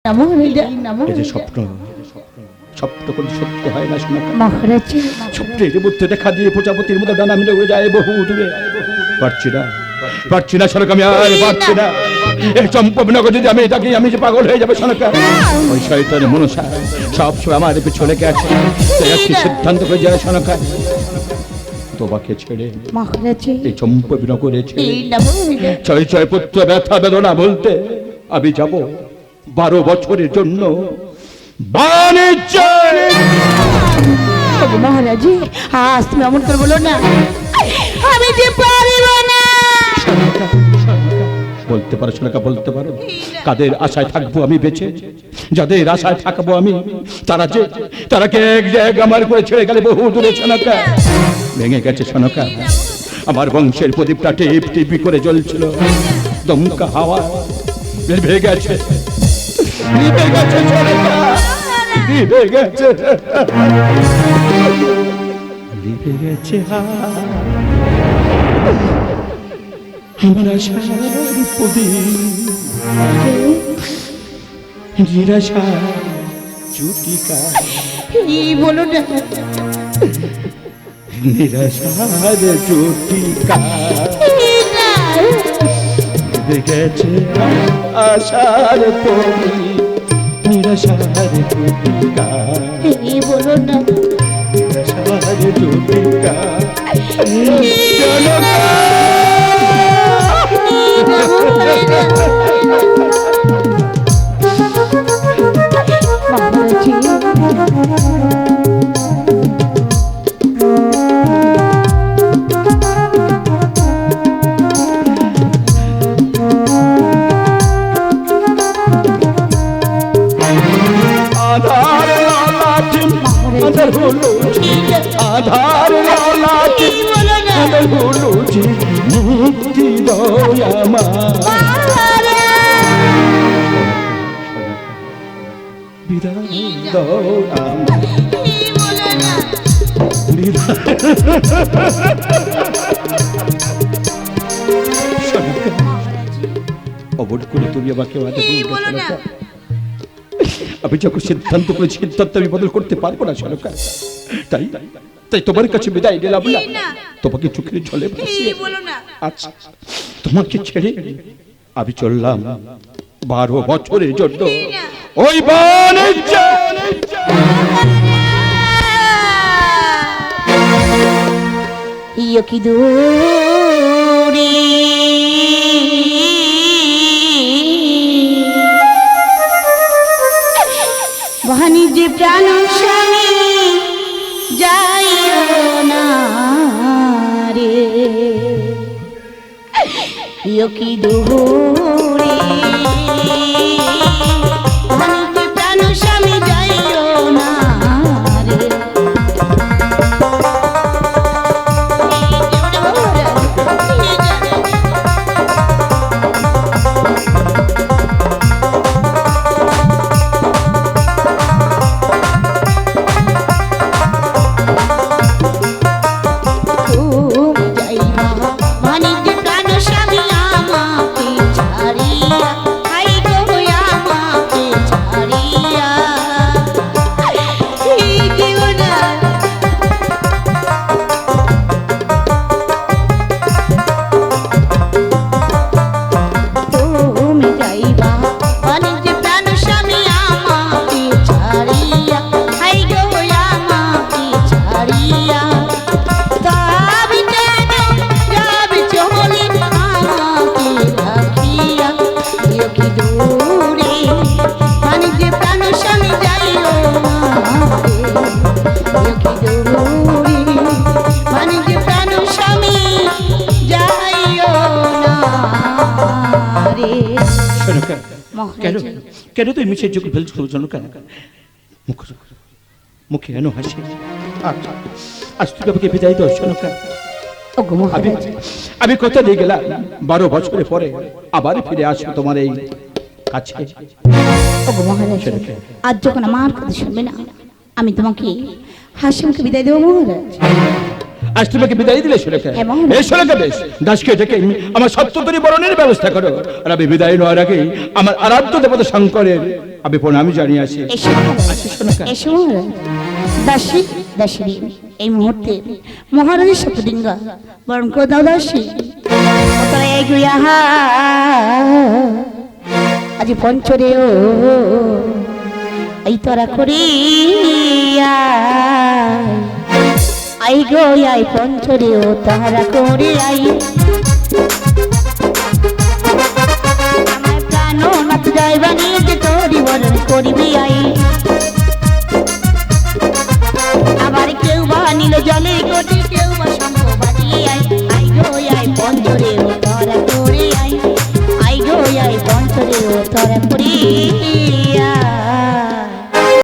স্বপ্ন স্বপ্ন কোন সত্য হয় না শোনা মহারাজ। স্বপ্নের মধ্যে দেখা দিয়ে প্রজাপতির মতো ডানা মিলে উড়ে যায় বহু দূরে। পারছি না শোনক, আমি আর পারছি না। এই চম্পকনগর যদি আমি থাকি, আমি যে পাগল হয়ে যাবে শোনক। ওই শয়তানের মনসা সবসময় আমার পিছনে গেছে। একটি সিদ্ধান্ত করে যায় শোনক, তোমাকে ছেড়ে এই চম্পকনগরে ছেড়ে ছয় ছয় পুত্র ব্যথা বেদনা বলতে আমি যাব 12 বছরের জন্য বাণিজ্য। মহারাজ, আজ তুমি এমন করে বলো না, আমি যে পারিব না। বলতে পারো শোনকা, বলতে পারো কাদের আশায় থাকবো আমি বেঁচে? যাদের আশায় থাকবো আমি, তারা কে এক জায়গা আমার করে ছেড়ে গেলে বহু দূরে শোনকা। ভেঙে গেছে শোনকা, আমার বংশের প্রদীপটা টিপ টিপি করে জ্বলছিল, দমকা হাওয়া ভেঙে গেছে, নিভে গেছে শোনকা, নিভে গেছে, নিভে গেছে। আমার আশার প্রদীপ নিরাশা চুটিকা, বলো না, নিরাশার চুটিকা নিভে গেছে। আশার প্রদীপ নিরাশার চুটিকা, বলো না, নিরাশার চুটিকা। আধার লালাটি আধার হলো, আধার লালাটি আধার হলো, মুক্তি দয়া মা, বিদায় দয়া মা, অবট করে তুমি আমাকে বাধা দিয়ে গেছো। আমি যখন সিদ্ধান্ত করেছি, সিদ্ধান্ত আমি বদল করতে পারবো না শোনকা। তাই তাই তোমার কাছে বিদায় নিলাম না, তোমাকে চোখের জলে ভাসিয়ে। আচ্ছা, তোমাকে ছেড়ে আমি চললাম 12 বছরের জন্য ওই বাণিজ্য। কি দূরে বাণিজ্য প্রাণ স্বামী যাইও না রে, কি দূরে বাণিজ্য প্রাণ স্বামী যাইও না রে। কেন তুই মিছে চোখ ফেলছো শোনকা? মুখে এনো হাসি। আজ তুই আমাকে বিদায় দাও শোনকা। আমি কথা দিয়ে গেলাম 12 বছরের পরে আবার ফিরে আসবো তোমার এই কাছে। আজ যখন আমার কথা শুনবে না, আমি তোমাকে হাসি মুখে বিদায় দেবো মহারাজ। আজ তোমাকে বিদায় দিলে শোনকা, এই শোনকা বেশ দাসকে ডেকে আমার সত্যতরী বরণের ব্যবস্থা করো। আর আমি বিদায় নেওয়ার আগে আমার আরাধ্য দেবতা শঙ্করের আমি প্রণাম জানিয়ে আসি। এসো আচ্ছা সোনাকা, এসো দাসী দাসী এই মুহূর্তে মহারাজের শপথিঙ্গা বরণ করে দাও দাসী তোরা এগিয়ে আহা আজ পঞ্চরে ও এই তোরা করি আই গো আই পঞ্চরে ও তাহারা করে আই আমার প্রাণ নাথ যাইবা নিয়ে যে তোরি বরণ করিবি আই আবার কেউ বা নিল জলের কোটি কেউ